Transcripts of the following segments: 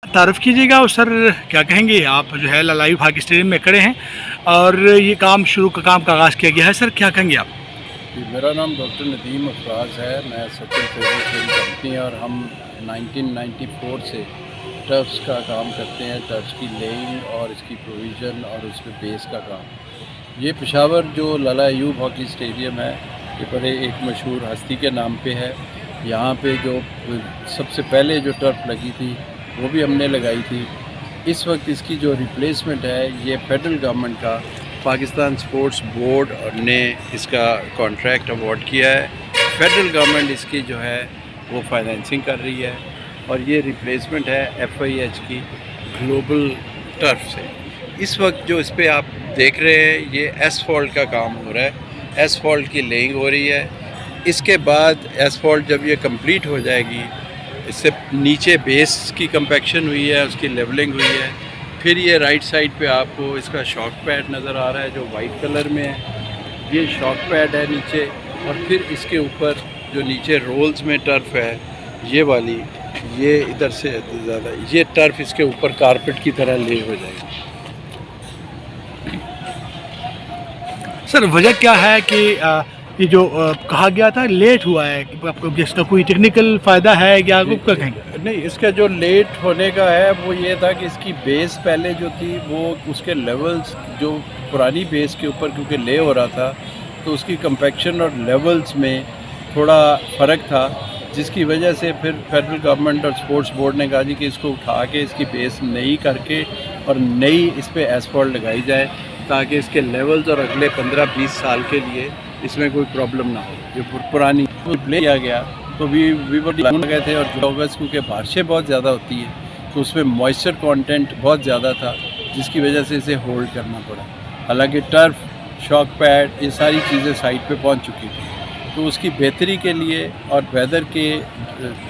तारुफ़ कीजिएगा और सर क्या कहेंगे आप जो है लाइव हॉकी स्टेडियम में खड़े हैं और ये काम का आगाज़ किया गया है सर क्या कहेंगे आप? जी, मेरा नाम डॉक्टर नदीम अफराज है। मैं सचिन फेडरेशन कंपनी और हम 1994 से टर्फ्स का काम करते हैं। टर्फ्स की लेइंग और इसकी प्रोविज़न और उस पे बेस का काम। ये पेशावर जो लाला अयूब हॉकी स्टेडियम है, ये बड़े एक मशहूर हस्ती के नाम पे है। यहाँ पे जो सबसे पहले जो टर्फ लगी थी वो भी हमने लगाई थी। इस वक्त इसकी जो रिप्लेसमेंट है ये फेडरल गवर्नमेंट का पाकिस्तान स्पोर्ट्स बोर्ड ने इसका कॉन्ट्रैक्ट अवार्ड किया है। फेडरल गवर्नमेंट इसकी जो है वो फाइनेंसिंग कर रही है और ये रिप्लेसमेंट है FIH की ग्लोबल टर्फ से। इस वक्त जो इस पे आप देख रहे हैं ये एसफॉल्ट का काम हो रहा है। एसफॉल्ट की लेइंग हो रही है। इसके बाद एसफॉल्ट जब ये कंप्लीट हो जाएगी, इससे नीचे बेस की कंपैक्शन हुई है, उसकी लेवलिंग हुई है। फिर ये राइट साइड पे आपको इसका शॉक पैड नज़र आ रहा है जो वाइट कलर में है। ये शॉक पैड है नीचे और फिर इसके ऊपर जो नीचे रोल्स में टर्फ है ये वाली, ये इधर से ज़्यादा ये टर्फ इसके ऊपर कारपेट की तरह ले हो जाएगी। सर वजह क्या है कि ये जो कहा गया था लेट हुआ है कि आपको इसका कोई टेक्निकल फ़ायदा है क्या आपको क्या कहेंगे? नहीं, इसका जो लेट होने का है वो ये था कि इसकी बेस पहले जो थी वो उसके लेवल्स जो पुरानी बेस के ऊपर क्योंकि ले हो रहा था तो उसकी कंपैक्शन और लेवल्स में थोड़ा फ़र्क था, जिसकी वजह से फिर फेडरल गवर्नमेंट और स्पोर्ट्स बोर्ड ने कहा जी कि इसको उठा के इसकी बेस नई करके और नई इस पर एसफॉल्ट लगाई जाए ताकि इसके लेवल्स और अगले 15-20 साल के लिए इसमें कोई प्रॉब्लम ना हो। जो पुरानी प्ले किया गया तो भी गए थे और अगस्त क्योंकि बारिशें बहुत ज़्यादा होती है तो उसमें मॉइस्चर कंटेंट बहुत ज़्यादा था जिसकी वजह से इसे होल्ड करना पड़ा। हालांकि टर्फ, शॉक पैड, ये सारी चीज़ें साइट पे पहुंच चुकी थी तो उसकी बेहतरी के लिए और वेदर के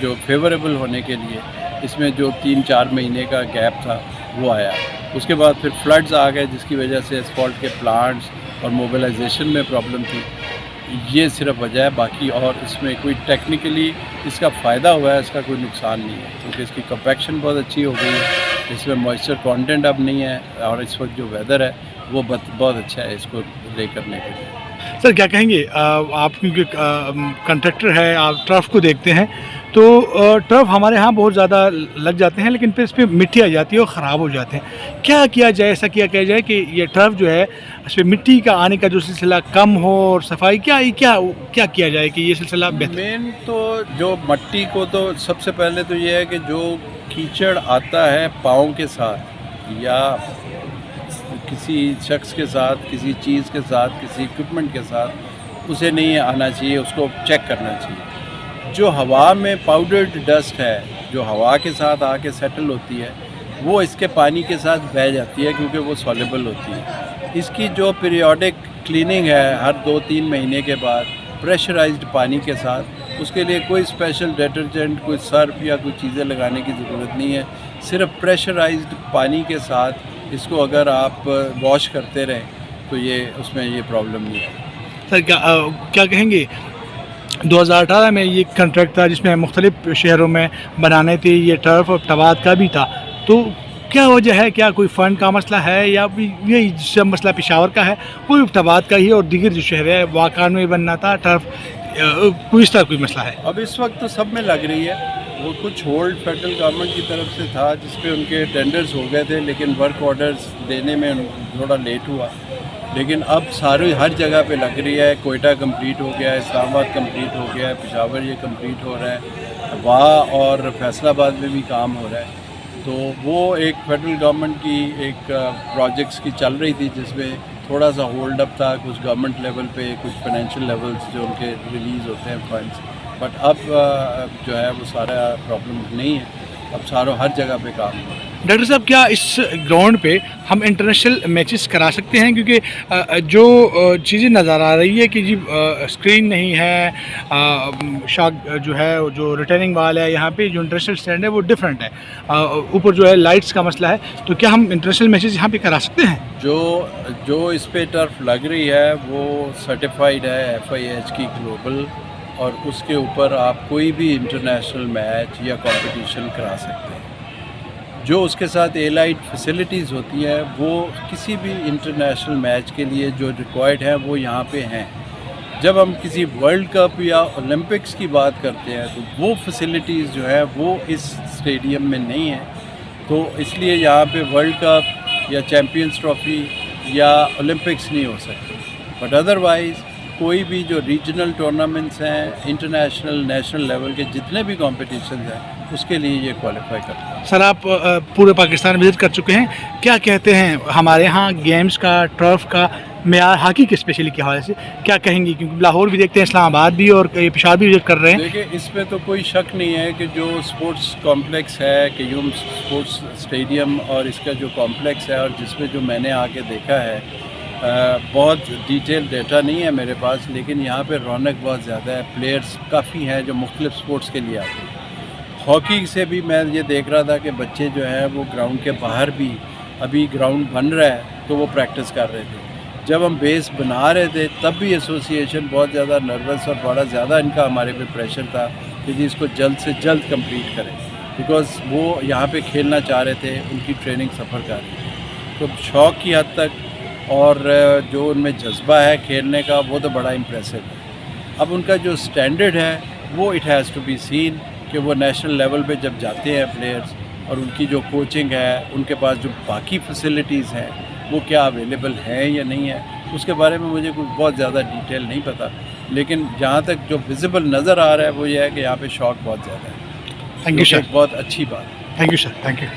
जो फेवरेबल होने के लिए इसमें जो 3-4 महीने का गैप था वो आया। उसके बाद फिर फ्लड्स आ गए जिसकी वजह से एसफॉल्ट के प्लांट्स और मोबिलाइजेशन में प्रॉब्लम थी। ये सिर्फ वजह है, बाकी और इसमें कोई टेक्निकली इसका फ़ायदा हुआ है, इसका कोई नुकसान नहीं है क्योंकि इसकी कंपैक्शन बहुत अच्छी हो गई है। इसमें मॉइस्चर कंटेंट अब नहीं है और इस वक्त जो वेदर है वो बहुत अच्छा है इसको ले करने के लिए। सर क्या कहेंगे आप क्योंकि कंट्रैक्टर है आप टर्फ को देखते हैं तो टर्फ हमारे यहाँ बहुत ज़्यादा लग जाते हैं लेकिन फिर इस पर मिट्टी आ जाती है और ख़राब हो जाते हैं। क्या किया जाए, ऐसा किया जाए कि ये टर्फ जो है इस पर मिट्टी का आने का जो सिलसिला कम हो और सफाई क्या क्या किया जाए कि ये सिलसिला बेहतर? मेन तो जो मट्टी को तो सबसे पहले तो ये है कि जो कीचड़ आता है पाँव के साथ या किसी शख्स के साथ, किसी चीज़ के साथ, किसी इक्विपमेंट के साथ उसे नहीं आना चाहिए, उसको चेक करना चाहिए। जो हवा में पाउडर्ड डस्ट है जो हवा के साथ आके सेटल होती है वो इसके पानी के साथ बह जाती है क्योंकि वो सॉल्युबल होती है। इसकी जो पीरियोडिक क्लीनिंग है हर 2-3 महीने के बाद प्रेशराइज्ड पानी के साथ, उसके लिए कोई स्पेशल डिटर्जेंट, कोई सर्फ या कोई चीज़ें लगाने की ज़रूरत नहीं है। सिर्फ प्रेशराइज्ड पानी के साथ इसको अगर आप वॉश करते रहें तो ये उसमें ये प्रॉब्लम नहीं है। सर क्या कहेंगे 2018 में ये कॉन्ट्रैक्ट था जिसमें मुख्तलिफ शहरों में बनाने थे ये टर्फ और तबाद का भी था, तो क्या वजह है, क्या कोई फ़ंड का मसला है या यही सब मसला पेशावर का है? कोई तबाद का ही और दीगर जो शहर है वाकान में बनना था टर्फ, कोई इस तरह कोई मसला है? अब इस वक्त तो सब में लग रही है। वो कुछ होल्ड फेडरल गवर्नमेंट की तरफ से था जिस पे उनके टेंडर्स हो गए थे लेकिन वर्क ऑर्डर्स देने में थोड़ा लेट हुआ, लेकिन अब सारी हर जगह पे लग रही है। कोयटा कंप्लीट हो गया है, इस्लामाबाद कंप्लीट हो गया है, पेशावर ये कंप्लीट हो रहा है, वहाँ और फैसलाबाद में भी काम हो रहा है। तो वो एक फेडरल गवर्नमेंट की एक प्रोजेक्ट्स की चल रही थी जिसमें थोड़ा सा होल्ड अप था कुछ गवर्नमेंट लेवल पे, कुछ फाइनेंशियल लेवल्स जो उनके रिलीज़ होते हैं फंड्स, बट अब जो है वो सारा प्रॉब्लम नहीं है, अब सारों हर जगह पे काम हो रहा है। डॉक्टर साहब क्या इस ग्राउंड पे हम इंटरनेशनल मैचेस करा सकते हैं? क्योंकि जो चीज़ें नज़र आ रही है कि जी स्क्रीन नहीं है, शॉक जो है जो रिटर्निंग वाल है, यहाँ पे जो इंटरनेशनल स्टैंड है वो डिफरेंट है, ऊपर जो है लाइट्स का मसला है, तो क्या हम इंटरनेशनल मैचेस यहाँ पे करा सकते हैं? जो इस पे टर्फ लग रही है वो सर्टिफाइड है FIH की ग्लोबल, और उसके ऊपर आप कोई भी इंटरनेशनल मैच या कंपटीशन करा सकते हैं। जो उसके साथ एलाइड फैसिलिटीज़ होती हैं वो किसी भी इंटरनेशनल मैच के लिए जो रिक्वायर्ड है वो यहाँ पे हैं। जब हम किसी वर्ल्ड कप या ओलंपिक्स की बात करते हैं तो वो फैसिलिटीज़ जो है वो इस स्टेडियम में नहीं है। तो इसलिए यहाँ पे वर्ल्ड कप या चैम्पियंस ट्रॉफी या ओलंपिक्स नहीं हो सकते। बट अदरवाइज़ कोई भी जो रीजनल टूर्नामेंट्स हैं, इंटरनेशनल नेशनल लेवल के जितने भी कॉम्पिटिशन हैं उसके लिए ये क्वालिफाई करता है। सर आप पूरे पाकिस्तान विजिट कर चुके हैं, क्या कहते हैं हमारे यहाँ गेम्स का, टर्फ का मेयार हॉकी के स्पेशली के हवाले से क्या कहेंगी? क्योंकि लाहौर भी देखते हैं, इस्लामाबाद भी और पेशावर भी विजिट कर रहे हैं। देखिए इस पे तो कोई शक नहीं है कि जो स्पोर्ट्स कॉम्प्लेक्स है क्यूम स्पोर्ट्स स्टेडियम और इसका जो कॉम्प्लेक्स है और जिसमें जो मैंने आके देखा है, बहुत डिटेल डेटा नहीं है मेरे पास, लेकिन यहाँ पे रौनक बहुत ज़्यादा है। प्लेयर्स काफ़ी हैं जो मुख्तलिफ स्पोर्ट्स के लिए आते हैं। हॉकी से भी मैं ये देख रहा था कि बच्चे जो हैं वो ग्राउंड के बाहर भी, अभी ग्राउंड बन रहा है तो वो प्रैक्टिस कर रहे थे। जब हम बेस बना रहे थे तब भी एसोसिएशन बहुत ज़्यादा नर्वस और बड़ा ज़्यादा इनका हमारे पे प्रेशर था कि जी इसको जल्द से जल्द कंप्लीट करें, बिकॉज़ वो यहाँ पे खेलना चाह रहे थे, उनकी ट्रेनिंग सफ़र कर रही थी। तो शौक़ की हद तक और जो उनमें जज्बा है खेलने का वो तो बड़ा इम्प्रेसिव है। अब उनका जो स्टैंडर्ड है वो it has to be seen कि वो नेशनल लेवल पे जब जाते हैं प्लेयर्स और उनकी जो कोचिंग है, उनके पास जो बाकी फैसिलिटीज़ हैं वो क्या अवेलेबल है या नहीं है, उसके बारे में मुझे कुछ बहुत ज़्यादा डिटेल नहीं पता। लेकिन जहाँ तक जो विजिबल नज़र आ रहा है वो ये है कि यहाँ पे शौक़ बहुत ज़्यादा है। Thank you sir. बहुत अच्छी बात है। Thank you sir, thank you.